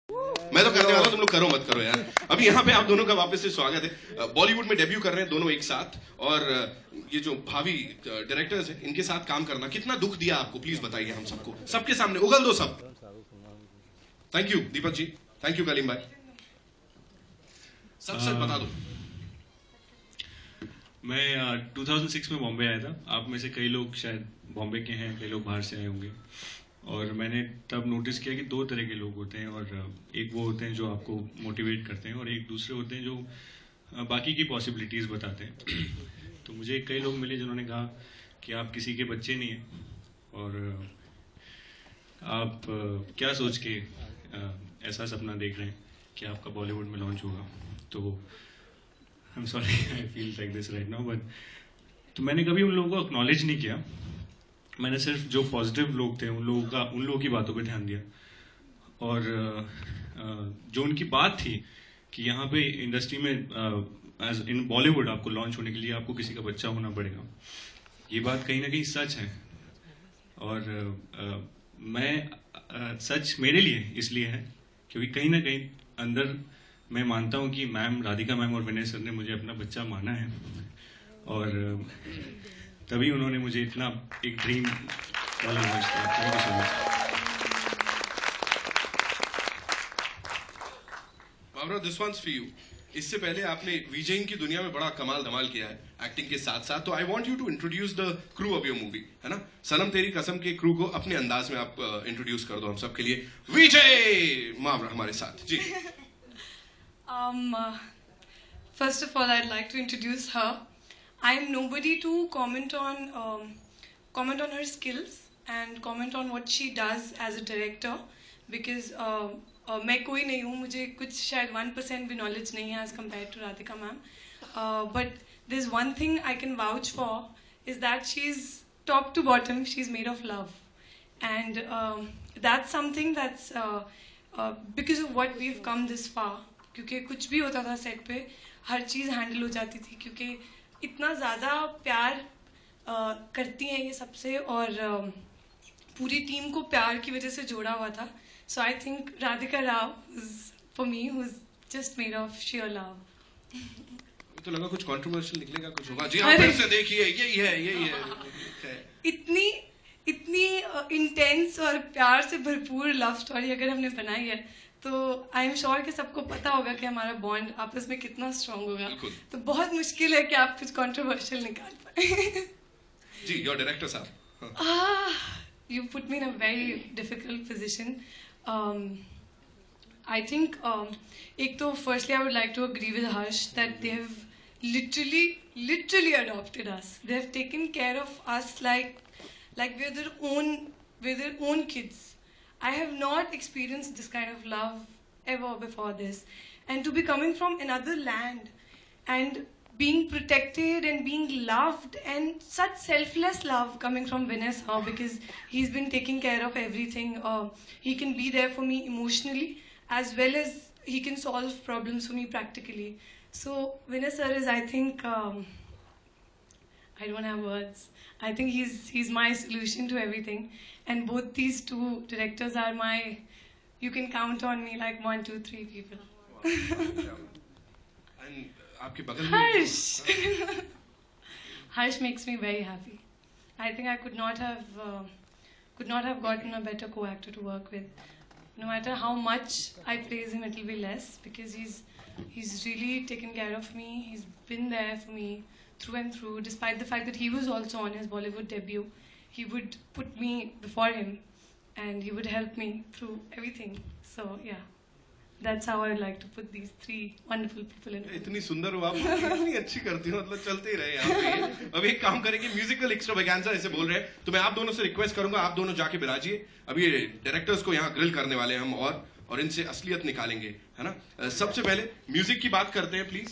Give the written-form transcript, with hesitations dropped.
मैं तो करने वाला, तुम लोग करो मत करो यार। अभी यहाँ पे आप दोनों का वापस से स्वागत है। बॉलीवुड में डेब्यू कर रहे हैं दोनों एक साथ, और ये जो भावी डायरेक्टर्स हैं इनके साथ काम करना कितना दुख दिया आपको, प्लीज बताइए हम सबको, सबके सामने उगल दो सब। Thank you Deepak ji, thank you Kaleem भाई, सब सच बता दो। मैं 2006 में बॉम्बे आया था। आप में से कई लोग शायद बॉम्बे के हैं, कई लोग बाहर से आए होंगे। और मैंने तब नोटिस किया कि दो तरह के लोग होते हैं, और एक वो होते हैं जो आपको मोटिवेट करते हैं, और एक दूसरे होते हैं जो बाकी की पॉसिबिलिटीज़ बताते हैं। तो मुझे कई लोग मिले जिन्होंने कहा कि आप किसी के बच्चे नहीं हैं, और आप क्या सोच के ऐसा सपना देख रहे हैं कि आपका बॉलीवुड में लॉन्च होगा। तो I am sorry, I feel like this right now, but तो मैंने कभी उन लोगों को एक्नॉलेज नहीं किया। मैंने सिर्फ जो पॉजिटिव लोग थे उन लोगों की बातों पे ध्यान दिया, और जो उनकी बात थी कि यहाँ पे इंडस्ट्री में एज इन बॉलीवुड आपको लॉन्च होने के लिए आपको किसी का बच्चा होना पड़ेगा, ये बात कहीं ना कहीं सच है। और मैं सच मेरे लिए इसलिए है क्योंकि कहीं ना कहीं अंदर मैं मानता हूँ कि मैम राधिका मैम और विनय सर ने मुझे अपना बच्चा माना है, और तभी उन्होंने मुझे इतना एक ड्रीम वाला लॉन्च किया। Thank you so much. Barbara, this one's for you. इससे पहले आपने विजयन की दुनिया में बड़ा कमाल धमाल किया है एक्टिंग के साथ साथ, तो I want you to introduce the crew of your movie, है ना। सनम तेरी कसम के क्रू को अपने अंदाज में आप इंट्रोड्यूस कर दो हम सब के लिए। विजय मावरा हमारे साथ जी। First of all, I'd like to introduce her. I'm nobody to comment on her skills and comment on what she does as a director, because मैं कोई नहीं हूँ, मुझे कुछ शायद 1% भी knowledge नहीं है as compared to Radhika ma'am. But there's one thing I can vouch for is that she's top to bottom, she's made of love, and that's something that's because of what we've come this far. क्योंकि कुछ भी होता था set पे हर चीज़ handle हो जाती थी, क्योंकि इतना ज़्यादा प्यार करती हैं ये सबसे, और पूरी टीम को प्यार की वजह से जोड़ा हुआ था. So I think Radhika Rao for me who is just made of sheer love. तो लगा कुछ कंट्रोवर्शियल निकलेगा, कुछ होगा जी। आप फिर से देखिए, यही है। इतनी इंटेंस और प्यार से भरपूर लव स्टोरी अगर हमने बनाई है तो आई एम श्योर कि सबको पता होगा कि हमारा बॉन्ड आपस में कितना स्ट्रांग होगा. तो बहुत मुश्किल है कि आप कुछ कंट्रोवर्शियल निकाल पाए. जी, योर डायरेक्टर साहब. You put me in a very difficult position. I think एक तो firstly I would like to agree with Harsh that they have literally adopted us. They have taken care of us like we're their own kids. I have not experienced this kind of love ever before this. And to be coming from another land and being protected and being loved, and such selfless love coming from Vinay sir, because he's been taking care of everything. He can be there for me emotionally as well as he can solve problems for me practically. So Vinay sir is, I think, I don't have words. I think he's my solution to everything. And both these two directors are my, you can count on me like 1, 2, 3 people. And आपके बगल में Harsh! Harsh makes me very happy. I think I could not have gotten a better co-actor to work with. No matter how much I praise him, it will be less, because he's really taken care of me. He's been there for me through and through, despite the fact that he was also on his Bollywood debut. He would put me before him and he would help me through everything. So yeah, that's how I would like to put these 3 wonderful people in. इतनी सुंदर हो आप, इतनी अच्छी करती हो, मतलब चलते ही रहे यहाँ पे. अब एक काम करेंगे, म्यूजिकल एक्स्ट्रावेगेंजा ऐसे बोल रहे हैं, तो मैं आप दोनों से रिक्वेस्ट करूंगा, आप दोनों जाके बिराजिए. अभी डायरेक्टर्स को यहाँ ग्रिल करने वाले हैं हम, और इनसे असलियत निकालेंगे, है ना. सबसे पहले म्यूजिक की बात करते हैं प्लीज.